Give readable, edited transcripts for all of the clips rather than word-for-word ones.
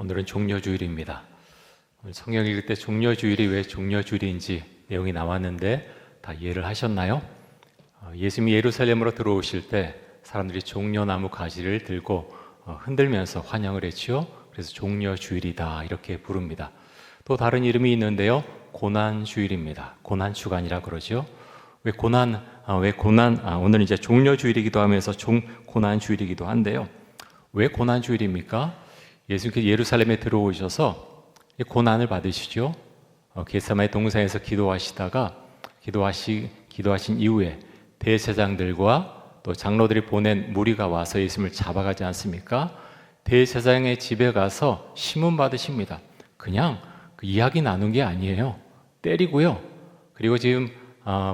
오늘은 종려주일입니다. 오늘 성경 읽을 때 종려주일이 왜 종려주일인지 내용이 나왔는데 다 이해를 하셨나요? 예수님이 예루살렘으로 들어오실 때 사람들이 종려나무 가지를 들고 흔들면서 환영을 했지요. 그래서 종려주일이다 이렇게 부릅니다. 또 다른 이름이 있는데요, 고난주일입니다. 고난주간이라 그러죠. 오늘 이제 종려주일이기도 하면서 고난주일이기도 한데요. 왜 고난주일입니까? 예수님께서 예루살렘에 들어오셔서 고난을 받으시죠. 겟세마네 동산에서 기도하신 이후에 대제사장들과 또 장로들이 보낸 무리가 와서 예수님을 잡아가지 않습니까? 대제사장의 집에 가서 심문 받으십니다. 그냥 그 이야기 나눈 게 아니에요. 때리고요. 그리고 지금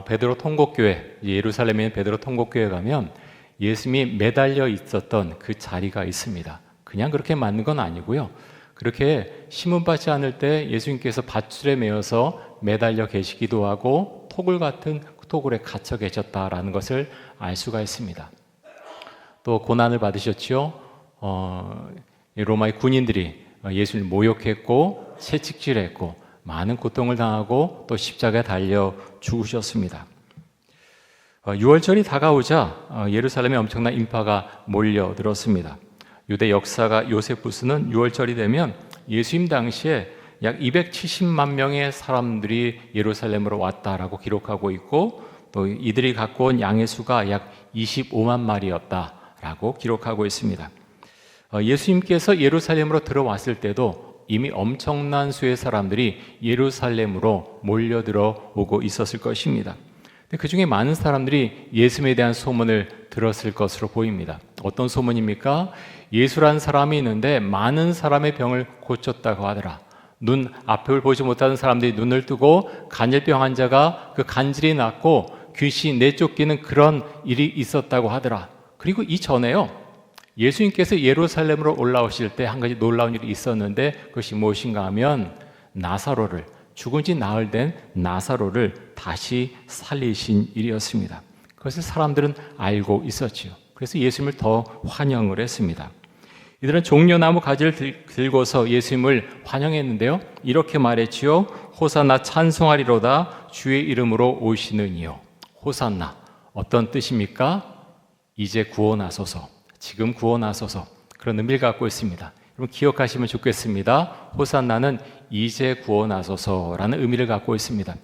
베드로 통곡교회, 예루살렘에 있는 베드로 통곡교회 가면 예수님이 매달려 있었던 그 자리가 있습니다. 그냥 그렇게 맞는 건 아니고요. 그렇게 심문받지 않을 때 예수님께서 밧줄에 매어서 매달려 계시기도 하고 토굴 같은 토굴에 갇혀 계셨다라는 것을 알 수가 있습니다. 또 고난을 받으셨지요. 로마의 군인들이 예수를 모욕했고 채찍질했고 많은 고통을 당하고 또 십자가에 달려 죽으셨습니다. 6월절이 다가오자 예루살렘에 엄청난 인파가 몰려들었습니다. 유대 역사가 요세푸스는 6월절이 되면 예수님 당시에 약 270만 명의 사람들이 예루살렘으로 왔다라고 기록하고 있고, 또 이들이 갖고 온 양의 수가 약 25만 마리였다라고 기록하고 있습니다. 예수님께서 예루살렘으로 들어왔을 때도 이미 엄청난 수의 사람들이 예루살렘으로 몰려들어 오고 있었을 것입니다. 그 중에 많은 사람들이 예수님에 대한 소문을 들었을 것으로 보입니다. 어떤 소문입니까? 예수라는 사람이 있는데 많은 사람의 병을 고쳤다고 하더라. 눈 앞을 보지 못하는 사람들이 눈을 뜨고 간질병 환자가 그 간질이 낫고 귀신 내쫓기는 그런 일이 있었다고 하더라. 그리고 이전에요, 예수님께서 예루살렘으로 올라오실 때 한 가지 놀라운 일이 있었는데 그것이 무엇인가 하면 죽은 지 나흘 된 나사로를 다시 살리신 일이었습니다. 그것을 사람들은 알고 있었지요. 그래서 예수님을 더 환영을 했습니다. 이들은 종려나무 가지를 들고서 예수님을 환영했는데요, 이렇게 말했지요. 호산나 찬송하리로다 주의 이름으로 오시는 이요. 호산나, 어떤 뜻입니까? 이제 구원하소서, 지금 구원하소서, 그런 의미를 갖고 있습니다. 여러분 기억하시면 좋겠습니다. 호산나는 이제 구원하소서라는 의미를 갖고 있습니다.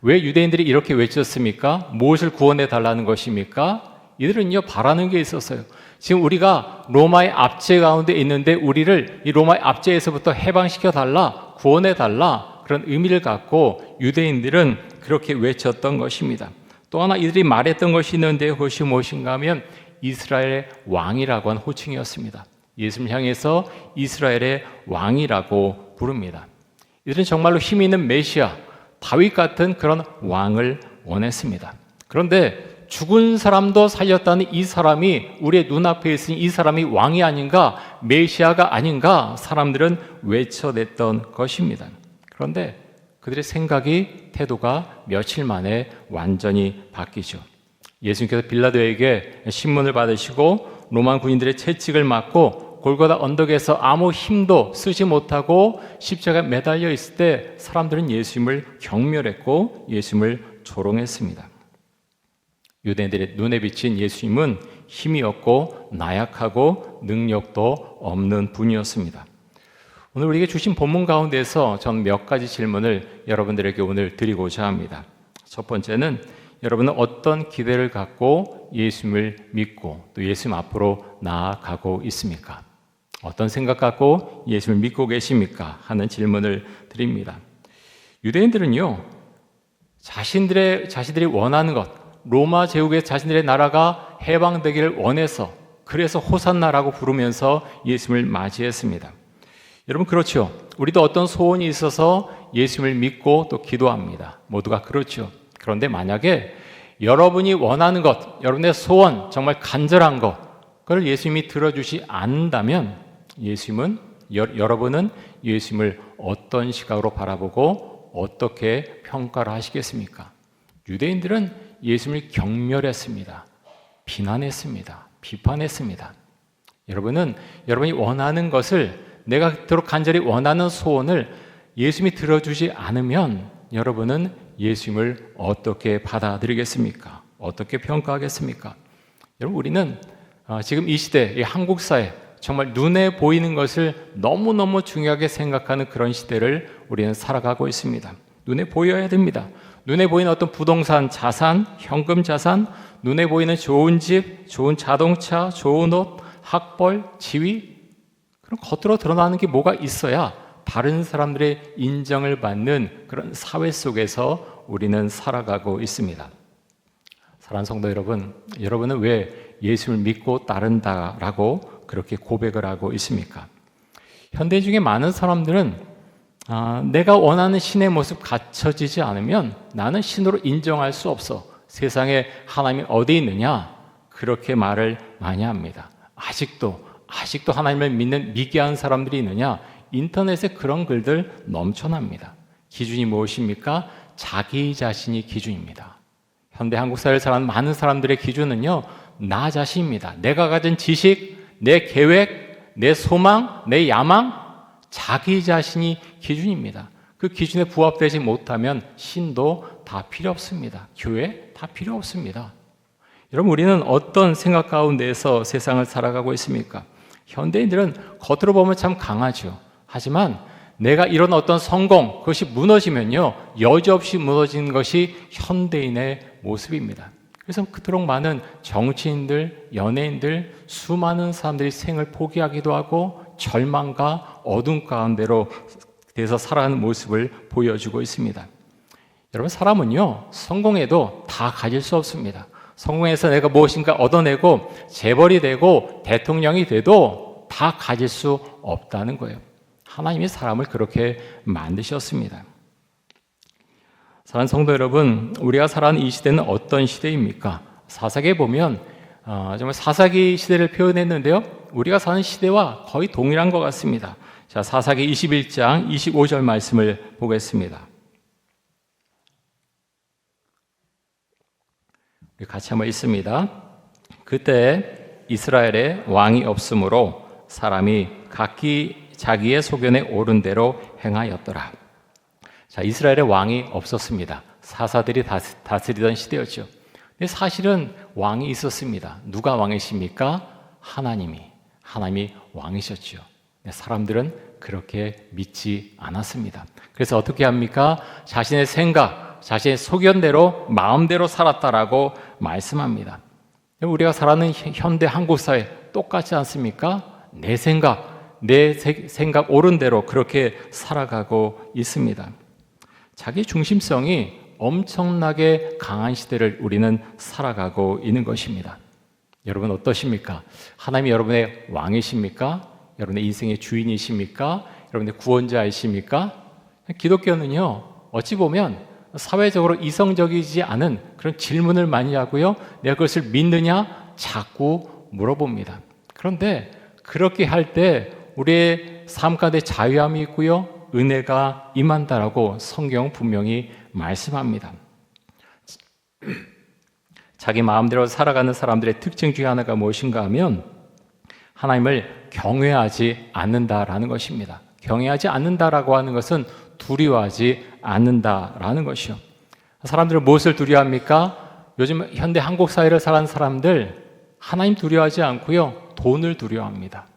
왜 유대인들이 이렇게 외쳤습니까? 무엇을 구원해 달라는 것입니까? 이들은요, 바라는 게 있었어요. 지금 우리가 로마의 압제 가운데 있는데 우리를 이 로마의 압제에서부터 해방시켜 달라, 구원해 달라, 그런 의미를 갖고 유대인들은 그렇게 외쳤던 것입니다. 또 하나 이들이 말했던 것이 있는데 그것이 무엇인가 하면 이스라엘의 왕이라고 하는 호칭이었습니다. 예수님을 향해서 이스라엘의 왕이라고 부릅니다. 이들은 정말로 힘이 있는 메시아, 다윗 같은 그런 왕을 원했습니다. 그런데 죽은 사람도 살렸다는 이 사람이 우리의 눈앞에 있으니 이 사람이 왕이 아닌가, 메시아가 아닌가 사람들은 외쳐냈던 것입니다. 그런데 그들의 생각이, 태도가 며칠 만에 완전히 바뀌죠. 예수님께서 빌라도에게 신문을 받으시고 로마 군인들의 채찍을 맞고 골고다 언덕에서 아무 힘도 쓰지 못하고 십자가에 매달려 있을 때 사람들은 예수님을 경멸했고 예수님을 조롱했습니다. 유대인들의 눈에 비친 예수님은 힘이 없고 나약하고 능력도 없는 분이었습니다. 오늘 우리에게 주신 본문 가운데서 저는 몇 가지 질문을 여러분들에게 오늘 드리고자 합니다. 첫 번째는, 여러분은 어떤 기대를 갖고 예수님을 믿고 또 예수님 앞으로 나아가고 있습니까? 어떤 생각 갖고 예수님을 믿고 계십니까? 하는 질문을 드립니다. 유대인들은요, 자신들이 원하는 것, 로마 제국의 자신들의 나라가 해방되기를 원해서, 그래서 호산나라고 부르면서 예수님을 맞이했습니다. 여러분 그렇죠? 우리도 어떤 소원이 있어서 예수님을 믿고 또 기도합니다. 모두가 그렇죠. 그런데 만약에 여러분이 원하는 것, 여러분의 소원, 정말 간절한 것, 그걸 예수님이 들어주지 않는다면 여러분은 예수님을 어떤 시각으로 바라보고 어떻게 평가를 하시겠습니까? 유대인들은 예수님을 경멸했습니다. 비난했습니다. 비판했습니다. 여러분은 여러분이 원하는 것을 내가 그토록 간절히 원하는 소원을 예수님이 들어주지 않으면 여러분은 예수님을 어떻게 받아들이겠습니까? 어떻게 평가하겠습니까? 여러분, 우리는 지금 이 시대, 이 한국 사회, 정말 눈에 보이는 것을 너무너무 중요하게 생각하는 그런 시대를 우리는 살아가고 있습니다. 눈에 보여야 됩니다. 눈에 보이는 어떤 부동산, 자산, 현금 자산, 눈에 보이는 좋은 집, 좋은 자동차, 좋은 옷, 학벌, 지위, 그런 겉으로 드러나는 게 뭐가 있어야 다른 사람들의 인정을 받는 그런 사회 속에서 우리는 살아가고 있습니다. 사랑하는 성도 여러분, 여러분은 왜 예수를 믿고 따른다라고 그렇게 고백을 하고 있습니까? 현대 중에 많은 사람들은 내가 원하는 신의 모습 갖춰지지 않으면 나는 신으로 인정할 수 없어. 세상에 하나님이 어디 있느냐? 그렇게 말을 많이 합니다. 아직도 하나님을 믿는 미개한 사람들이 있느냐? 인터넷에 그런 글들 넘쳐납니다. 기준이 무엇입니까? 자기 자신이 기준입니다. 현대 한국 사회를 살아가는 많은 사람들의 기준은요, 나 자신입니다. 내가 가진 지식, 내 계획, 내 소망, 내 야망, 자기 자신이 기준입니다. 그 기준에 부합되지 못하면 신도 다 필요 없습니다. 교회 다 필요 없습니다. 여러분, 우리는 어떤 생각 가운데에서 세상을 살아가고 있습니까? 현대인들은 겉으로 보면 참 강하죠. 하지만 내가 이런 어떤 성공, 그것이 무너지면요, 여지없이 무너지는 것이 현대인의 모습입니다. 그래서 그토록 많은 정치인들, 연예인들, 수많은 사람들이 생을 포기하기도 하고 절망과 어둠 가운데로 돼서 살아가는 모습을 보여주고 있습니다. 여러분, 사람은요, 성공해도 다 가질 수 없습니다. 성공해서 내가 무엇인가 얻어내고 재벌이 되고 대통령이 돼도 다 가질 수 없다는 거예요. 하나님이 사람을 그렇게 만드셨습니다. 사랑하는 성도 여러분, 우리가 살아가는 이 시대는 어떤 시대입니까? 사사기에 보면 정말 사사기 시대를 표현했는데요, 우리가 사는 시대와 거의 동일한 것 같습니다. 자, 사사기 21장 25절 말씀을 보겠습니다. 우리 같이 한번 읽습니다. 그때 이스라엘에 왕이 없으므로 사람이 각기 자기의 소견에 옳은 대로 행하였더라. 자, 이스라엘에 왕이 없었습니다. 사사들이 다스리던 시대였죠. 근데 사실은 왕이 있었습니다. 누가 왕이십니까? 하나님이 왕이셨죠. 사람들은 그렇게 믿지 않았습니다. 그래서 어떻게 합니까? 자신의 생각, 자신의 소견대로 마음대로 살았다라고 말씀합니다. 우리가 살아가는 현대 한국 사회 똑같지 않습니까? 내 생각 옳은 대로 그렇게 살아가고 있습니다. 자기 중심성이 엄청나게 강한 시대를 우리는 살아가고 있는 것입니다. 여러분 어떠십니까? 하나님이 여러분의 왕이십니까? 여러분의 인생의 주인이십니까? 여러분의 구원자이십니까? 기독교는요, 어찌 보면 사회적으로 이성적이지 않은 그런 질문을 많이 하고요, 내가 그것을 믿느냐? 자꾸 물어봅니다. 그런데 그렇게 할 때 우리의 삶 가운데 자유함이 있고요, 은혜가 임한다라고 성경 분명히 말씀합니다. 자기 마음대로 살아가는 사람들의 특징 중에 하나가 무엇인가 하면 하나님을 경외하지 않는다라는 것입니다. 경외하지 않는다라고 하는 것은 두려워하지 않는다라는 것이요. 사람들은 무엇을 두려워합니까? 요즘 현대 한국 사회를 살아가는 사람들 하나님 두려워하지 않고요, 돈을 두려워합니다.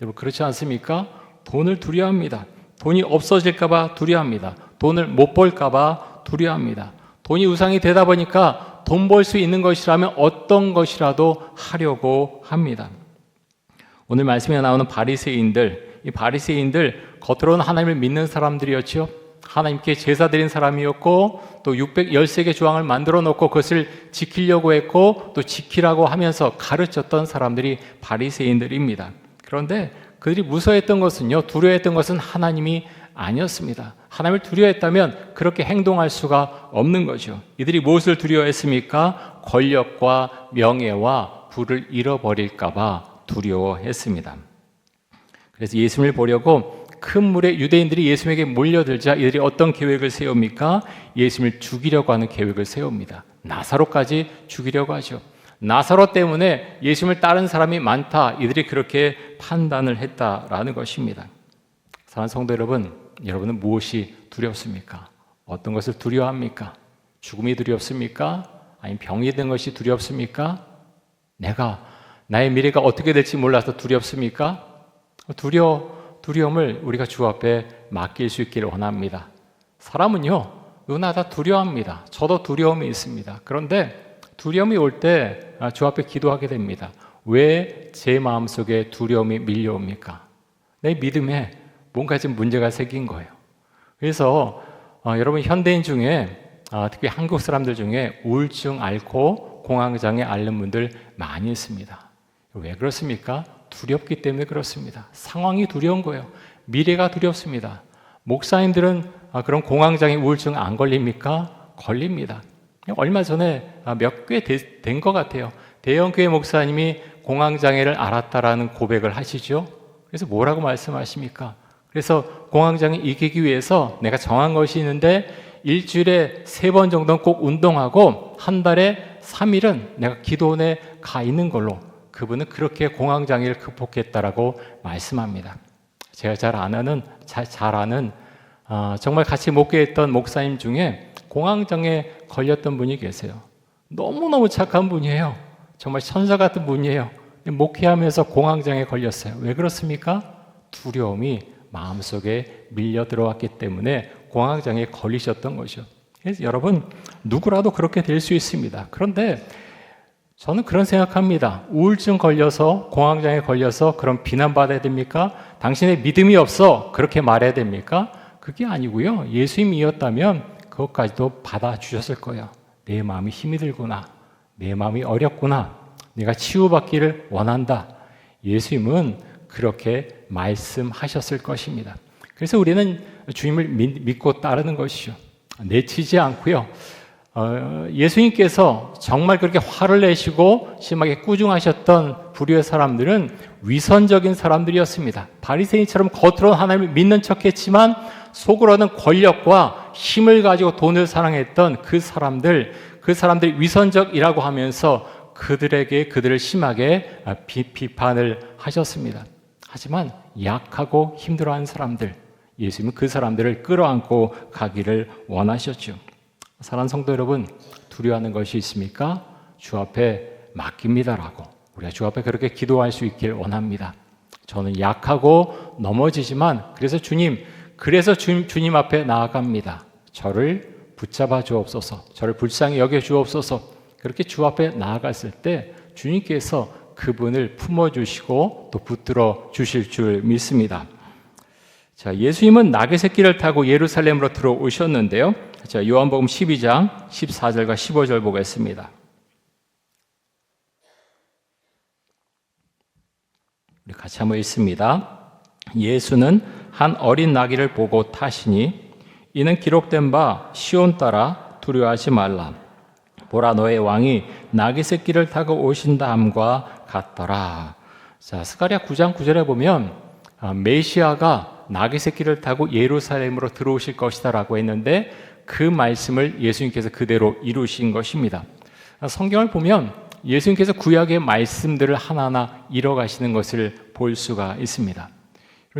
여러분 그렇지 않습니까? 돈을 두려워합니다. 돈이 없어질까 봐 두려워합니다. 돈을 못 벌까 봐 두려워합니다. 돈이 우상이 되다 보니까 돈 벌 수 있는 것이라면 어떤 것이라도 하려고 합니다. 오늘 말씀에 나오는 바리새인들, 이 바리새인들 겉으로는 하나님을 믿는 사람들이었죠. 하나님께 제사 드린 사람이었고 또 613개 조항을 만들어 놓고 그것을 지키려고 했고 또 지키라고 하면서 가르쳤던 사람들이 바리새인들입니다. 그런데 그들이 무서워했던 것은요, 두려워했던 것은 하나님이 아니었습니다. 하나님을 두려워했다면 그렇게 행동할 수가 없는 거죠. 이들이 무엇을 두려워했습니까? 권력과 명예와 부를 잃어버릴까 봐 두려워했습니다. 그래서 예수님을 보려고 큰 물에 유대인들이 예수님에게 몰려들자 이들이 어떤 계획을 세웁니까? 예수님을 죽이려고 하는 계획을 세웁니다. 나사로까지 죽이려고 하죠. 나사로 때문에 예수님을 따른 사람이 많다, 이들이 그렇게 판단을 했다라는 것입니다. 사랑하는 성도 여러분, 여러분은 무엇이 두렵습니까? 어떤 것을 두려워합니까? 죽음이 두렵습니까? 아니면 병이 든 것이 두렵습니까? 나의 미래가 어떻게 될지 몰라서 두렵습니까? 두려움을 우리가 주 앞에 맡길 수 있기를 원합니다. 사람은요, 누구나 다 두려워합니다. 저도 두려움이 있습니다. 그런데 두려움이 올 때 주 앞에 기도하게 됩니다. 왜 제 마음속에 두려움이 밀려옵니까? 내 믿음에 뭔가 좀 문제가 생긴 거예요. 그래서 여러분 현대인 중에 특히 한국 사람들 중에 우울증 앓고 공황장애 앓는 분들 많이 있습니다. 왜 그렇습니까? 두렵기 때문에 그렇습니다. 상황이 두려운 거예요. 미래가 두렵습니다. 목사님들은 그런 공황장애 우울증 안 걸립니까? 걸립니다. 얼마 전에 몇 꽤 된 것 같아요. 대형교회 목사님이 공황장애를 앓았다라는 고백을 하시죠. 그래서 뭐라고 말씀하십니까? 그래서 공황장애 이기기 위해서 내가 정한 것이 있는데 일주일에 3번 정도는 꼭 운동하고 한 달에 3일은 내가 기도원에 가 있는 걸로 그분은 그렇게 공황장애를 극복했다라고 말씀합니다. 제가 잘 아는 정말 같이 목회했던 목사님 중에 공황장애 걸렸던 분이 계세요. 너무너무 착한 분이에요. 정말 천사 같은 분이에요. 목회하면서 공황장애 걸렸어요. 왜 그렇습니까? 두려움이 마음속에 밀려 들어왔기 때문에 공황장애에 걸리셨던 거죠. 그래서 여러분 누구라도 그렇게 될 수 있습니다. 그런데 저는 그런 생각합니다. 우울증 걸려서 공황장애 걸려서 그럼 비난받아야 됩니까? 당신의 믿음이 없어 그렇게 말해야 됩니까? 그게 아니고요. 예수님이었다면 그것까지도 받아주셨을 거예요. 내 마음이 힘이 들구나. 내 마음이 어렵구나. 내가 치유받기를 원한다. 예수님은 그렇게 말씀하셨을 것입니다. 그래서 우리는 주님을 믿고 따르는 것이죠. 내치지 않고요. 예수님께서 정말 그렇게 화를 내시고 심하게 꾸중하셨던 부류의 사람들은 위선적인 사람들이었습니다. 바리새인처럼 겉으로는 하나님을 믿는 척했지만 속으로는 권력과 힘을 가지고 돈을 사랑했던 그 사람들이 위선적이라고 하면서 그들을 심하게 비판을 하셨습니다. 하지만 약하고 힘들어하는 사람들, 예수님은 그 사람들을 끌어안고 가기를 원하셨죠. 사랑하는 성도 여러분, 두려워하는 것이 있습니까? 주 앞에 맡깁니다라고 우리가 주 앞에 그렇게 기도할 수 있길 원합니다. 저는 약하고 넘어지지만 그래서 주님 앞에 나아갑니다. 저를 붙잡아 주옵소서. 저를 불쌍히 여겨 주옵소서. 그렇게 주 앞에 나아갔을 때 주님께서 그분을 품어주시고 또 붙들어 주실 줄 믿습니다. 자, 예수님은 나귀 새끼를 타고 예루살렘으로 들어오셨는데요. 자, 요한복음 12장 14절과 15절 보겠습니다. 우리 같이 한번 읽습니다. 예수는 한 어린 나귀를 보고 타시니 이는 기록된 바 시온 따라 두려워하지 말라. 보라 너의 왕이 나귀 새끼를 타고 오신다 함과 같더라. 자, 스가랴 9장 9절에 보면 메시아가 나귀 새끼를 타고 예루살렘으로 들어오실 것이다라고 했는데 그 말씀을 예수님께서 그대로 이루신 것입니다. 성경을 보면 예수님께서 구약의 말씀들을 하나하나 이뤄가시는 것을 볼 수가 있습니다.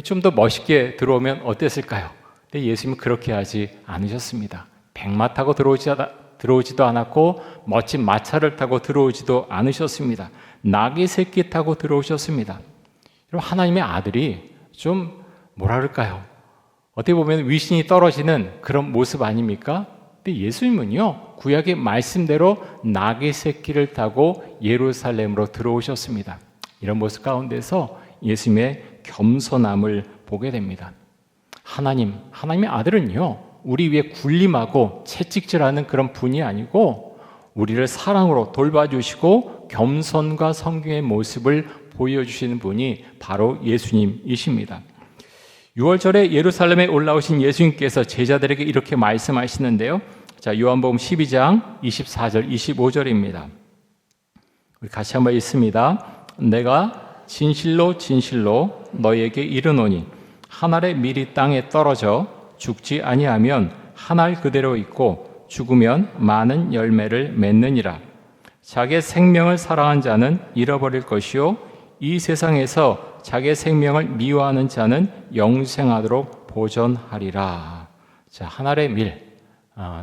좀 더 멋있게 들어오면 어땠을까요? 근데 예수님은 그렇게 하지 않으셨습니다. 백마 타고 들어오지도 않았고 멋진 마차를 타고 들어오지도 않으셨습니다. 나귀 새끼 타고 들어오셨습니다. 여러분, 하나님의 아들이 좀 뭐라 그럴까요? 어떻게 보면 위신이 떨어지는 그런 모습 아닙니까? 근데 예수님은요, 구약의 말씀대로 나귀 새끼를 타고 예루살렘으로 들어오셨습니다. 이런 모습 가운데서 예수님의 겸손함을 보게 됩니다. 하나님의 아들은요, 우리 위에 군림하고 채찍질하는 그런 분이 아니고 우리를 사랑으로 돌봐주시고 겸손과 성경의 모습을 보여주시는 분이 바로 예수님이십니다. 6월절에 예루살렘에 올라오신 예수님께서 제자들에게 이렇게 말씀하시는데요. 자, 요한복음 12장 24절 25절입니다. 우리 같이 한번 읽습니다. 내가 진실로 진실로 너희에게 이르노니 한 알의 밀이 땅에 떨어져 죽지 아니하면 한 알 그대로 있고 죽으면 많은 열매를 맺느니라. 자기의 생명을 사랑한 자는 잃어버릴 것이요 이 세상에서 자기의 생명을 미워하는 자는 영생하도록 보존하리라. 자, 하늘의 밀.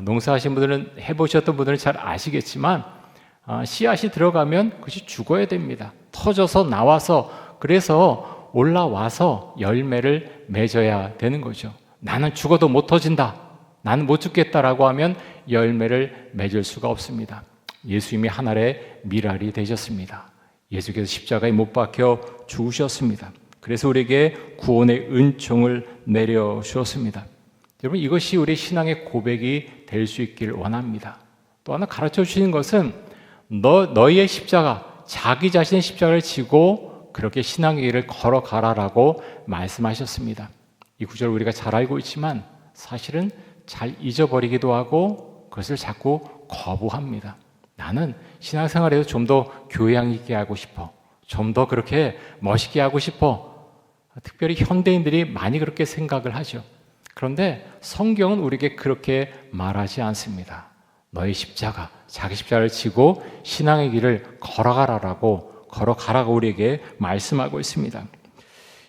농사하신 분들은, 해보셨던 분들은 잘 아시겠지만 씨앗이 들어가면 그것이 죽어야 됩니다. 터져서 나와서, 그래서 올라와서 열매를 맺어야 되는 거죠. 나는 죽어도 못 터진다, 나는 못 죽겠다라고 하면 열매를 맺을 수가 없습니다. 예수님이 하늘의 밀알이 되셨습니다. 예수께서 십자가에 못 박혀 죽으셨습니다. 그래서 우리에게 구원의 은총을 내려주었습니다. 여러분, 이것이 우리 신앙의 고백이 될 수 있기를 원합니다. 또 하나 가르쳐 주시는 것은 너희의 십자가, 자기 자신의 십자가를 지고 그렇게 신앙의 길을 걸어가라라고 말씀하셨습니다. 이 구절을 우리가 잘 알고 있지만 사실은 잘 잊어버리기도 하고 그것을 자꾸 거부합니다. 나는 신앙생활에서 좀 더 교양 있게 하고 싶어, 좀 더 그렇게 멋있게 하고 싶어. 특별히 현대인들이 많이 그렇게 생각을 하죠. 그런데 성경은 우리에게 그렇게 말하지 않습니다. 너의 십자가, 자기 십자가를 지고 신앙의 길을 걸어가라고 우리에게 말씀하고 있습니다.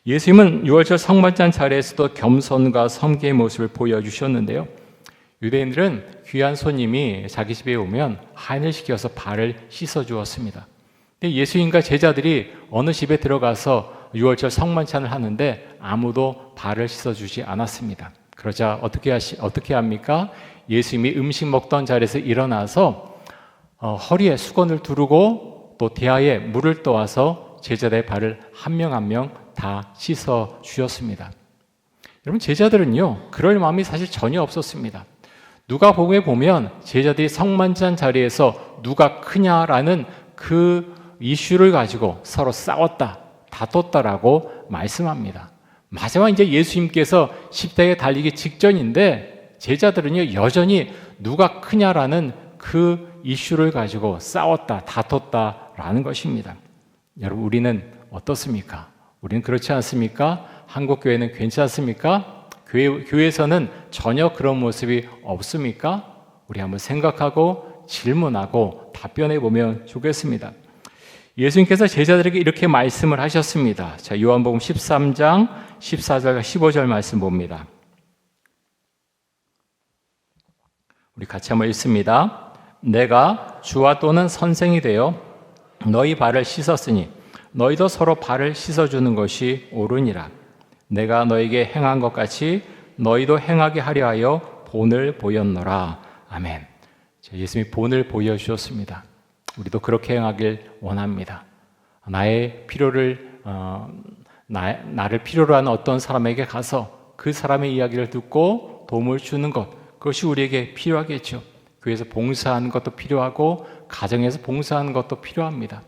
예수님은 6월절 성만찬 자리에서도 겸손과 섬기의 모습을 보여주셨는데요. 유대인들은 귀한 손님이 자기 집에 오면 한을 시켜서 발을 씻어주었습니다. 근데 예수님과 제자들이 어느 집에 들어가서 6월절 성만찬을 하는데 아무도 발을 씻어주지 않았습니다. 그러자 어떻게 합니까? 예수님이 음식 먹던 자리에서 일어나서 허리에 수건을 두르고 또 대야에 물을 떠와서 제자들의 발을 한 명 한 명 다 씻어 주셨습니다. 여러분, 제자들은요, 그럴 마음이 사실 전혀 없었습니다. 누가복음에 보면 제자들이 성만찬 자리에서 누가 크냐라는 그 이슈를 가지고 서로 싸웠다, 다퉜다라고 말씀합니다. 마지막 이제 예수님께서 십자가에 달리기 직전인데 제자들은요, 여전히 누가 크냐라는 그 이슈를 가지고 싸웠다, 다퉜다라는 것입니다. 여러분, 우리는 어떻습니까? 우리는 그렇지 않습니까? 한국교회는 괜찮습니까? 교회에서는 전혀 그런 모습이 없습니까? 우리 한번 생각하고 질문하고 답변해 보면 좋겠습니다. 예수님께서 제자들에게 이렇게 말씀을 하셨습니다. 자, 요한복음 13장 14절과 15절 말씀 봅니다. 우리 같이 한번 읽습니다. 내가 주와 또는 선생이 되어 너희 발을 씻었으니 너희도 서로 발을 씻어주는 것이 옳으니라. 내가 너에게 행한 것 같이 너희도 행하게 하려 하여 본을 보였노라. 아멘. 예수님이 본을 보여주셨습니다. 우리도 그렇게 행하길 원합니다. 나의 필요를 나를 필요로 하는 어떤 사람에게 가서 그 사람의 이야기를 듣고 도움을 주는 것, 그것이 우리에게 필요하겠죠. 교회에서 봉사하는 것도 필요하고 가정에서 봉사하는 것도 필요합니다.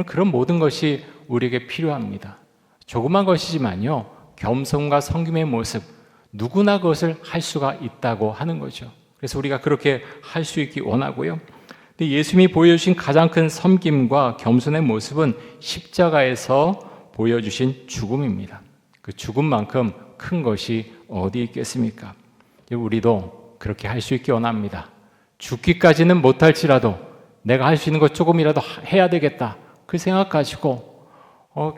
그런 모든 것이 우리에게 필요합니다. 조그만 것이지만요, 겸손과 섬김의 모습, 누구나 그것을 할 수가 있다고 하는 거죠. 그래서 우리가 그렇게 할 수 있기 원하고요. 근데 예수님이 보여주신 가장 큰 섬김과 겸손의 모습은 십자가에서 보여주신 죽음입니다. 그 죽음만큼 큰 것이 어디 있겠습니까? 우리도 그렇게 할 수 있기 원합니다. 죽기까지는 못할지라도 내가 할 수 있는 것 조금이라도 해야 되겠다, 그 생각 가지고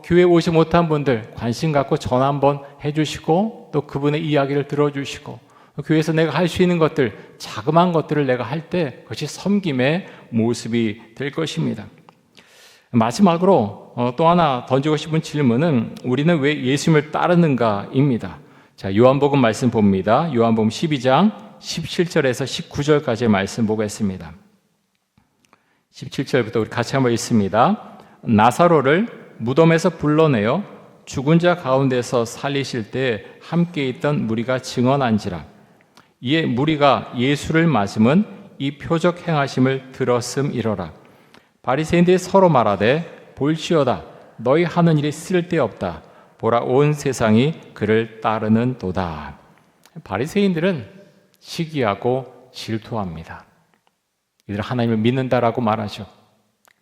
교회에 오지 못한 분들 관심 갖고 전화 한번 해주시고 또 그분의 이야기를 들어주시고 교회에서 내가 할 수 있는 것들, 자그마한 것들을 내가 할 때 그것이 섬김의 모습이 될 것입니다. 마지막으로 또 하나 던지고 싶은 질문은 우리는 왜 예수님을 따르는가입니다. 자, 요한복음 말씀 봅니다. 요한복음 12장 17절에서 19절까지의 말씀 보겠습니다. 17절부터 우리 같이 한번 읽습니다. 나사로를 무덤에서 불러내어 죽은 자 가운데서 살리실 때 함께 있던 무리가 증언한지라. 이에 무리가 예수를 맞음은 이 표적 행하심을 들었음이러라. 바리새인들이 서로 말하되 볼지어다, 너희 하는 일이 쓸데없다. 보라, 온 세상이 그를 따르는도다. 바리새인들은 시기하고 질투합니다. 이들 하나님을 믿는다라고 말하죠.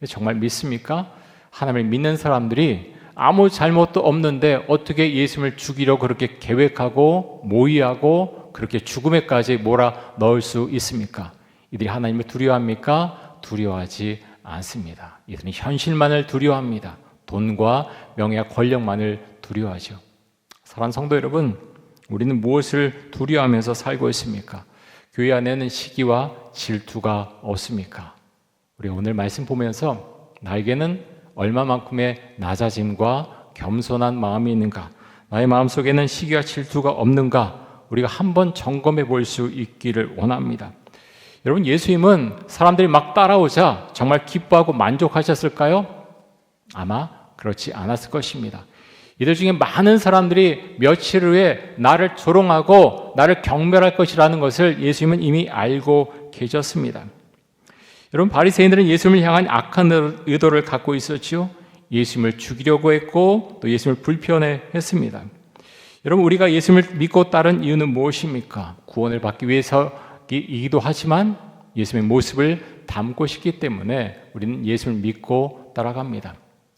정말 믿습니까? 하나님을 믿는 사람들이 아무 잘못도 없는데 어떻게 예수님을 죽이려고 그렇게 계획하고 모의하고 그렇게 죽음에까지 몰아 넣을 수 있습니까? 이들이 하나님을 두려워합니까? 두려워하지 않습니다. 이들은 현실만을 두려워합니다. 돈과 명예와 권력만을 두려워하죠. 사랑하는 성도 여러분, 우리는 무엇을 두려워하면서 살고 있습니까? 교회 안에는 시기와 질투가 없습니까? 우리 오늘 말씀 보면서 나에게는 얼마만큼의 낮아짐과 겸손한 마음이 있는가? 나의 마음속에는 시기와 질투가 없는가? 우리가 한번 점검해 볼 수 있기를 원합니다. 여러분, 예수님은 사람들이 막 따라오자 정말 기뻐하고 만족하셨을까요? 아마 그렇지 않았을 것입니다. 이들 중에 많은 사람들이 며칠 후에 나를 조롱하고 나를 경멸할 것이라는 것을 예수님은 이미 알고 계셨습니다. 여러분, 바리새인들은 예수님을 향한 악한 의도를 갖고 있었지요. 예수님을 죽이려고 했고 또 예수님을 불편해했습니다. 여러분, 우리가 예수님을 믿고 따른 이유는 무엇입니까? 구원을 받기 위해서이기도 하지만 예수님의 모습을 담고 싶기 때문에 우리는 예수님을 믿고 따라갑니다.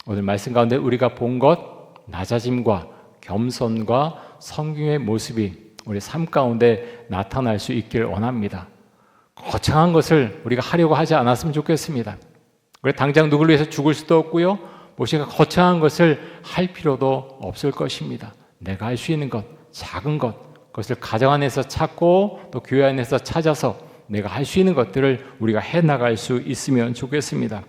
오늘 말씀 가운데 우리가 본 것, 낮아짐과 겸손과 성경의 모습이 우리 삶 가운데 나타날 수 있기를 원합니다. 거창한 것을 우리가 하려고 하지 않았으면 좋겠습니다. 우리 당장 누구를 위해서 죽을 수도 없고요, 무엇인가 거창한 것을 할 필요도 없을 것입니다. 내가 할 수 있는 것, 작은 것, 그것을 가정 안에서 찾고 또 교회 안에서 찾아서 내가 할 수 있는 것들을 우리가 해나갈 수 있으면 좋겠습니다.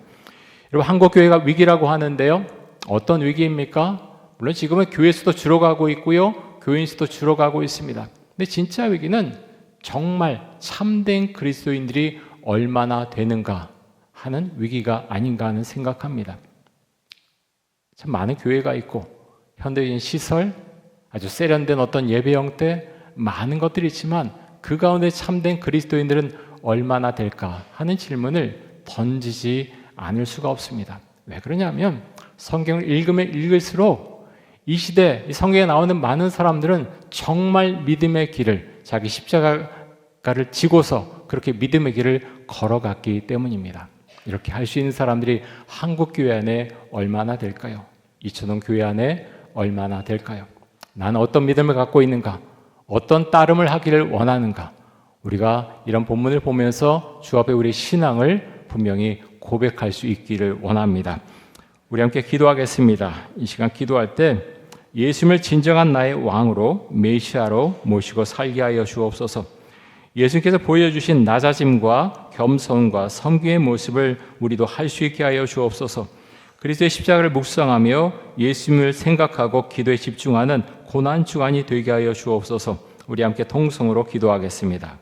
여러분, 한국교회가 위기라고 하는데요, 어떤 위기입니까? 물론 지금은 교회 수도 줄어가고 있고요, 교인 수도 줄어가고 있습니다. 근데 진짜 위기는 정말 참된 그리스도인들이 얼마나 되는가 하는 위기가 아닌가 하는 생각합니다. 참 많은 교회가 있고 현대적인 시설, 아주 세련된 어떤 예배 형태, 많은 것들이 있지만 그 가운데 참된 그리스도인들은 얼마나 될까 하는 질문을 던지지 않을 수가 없습니다. 왜 그러냐면 성경을 읽으면 읽을수록 이 시대 이 성경에 나오는 많은 사람들은 정말 믿음의 길을, 자기 십자가를 지고서 그렇게 믿음의 길을 걸어갔기 때문입니다. 이렇게 할 수 있는 사람들이 한국 교회 안에 얼마나 될까요? 이천원 교회 안에 얼마나 될까요? 나는 어떤 믿음을 갖고 있는가? 어떤 따름을 하기를 원하는가? 우리가 이런 본문을 보면서 주 앞에 우리 신앙을 분명히 고백할 수 있기를 원합니다. 우리 함께 기도하겠습니다. 이 시간 기도할 때 예수님을 진정한 나의 왕으로, 메시아로 모시고 살게 하여 주옵소서. 예수님께서 보여주신 낮아짐과 겸손과 성경의 모습을 우리도 할 수 있게 하여 주옵소서. 그리스도의 십자가를 묵상하며 예수님을 생각하고 기도에 집중하는 고난 주간이 되게 하여 주옵소서. 우리 함께 통성으로 기도하겠습니다.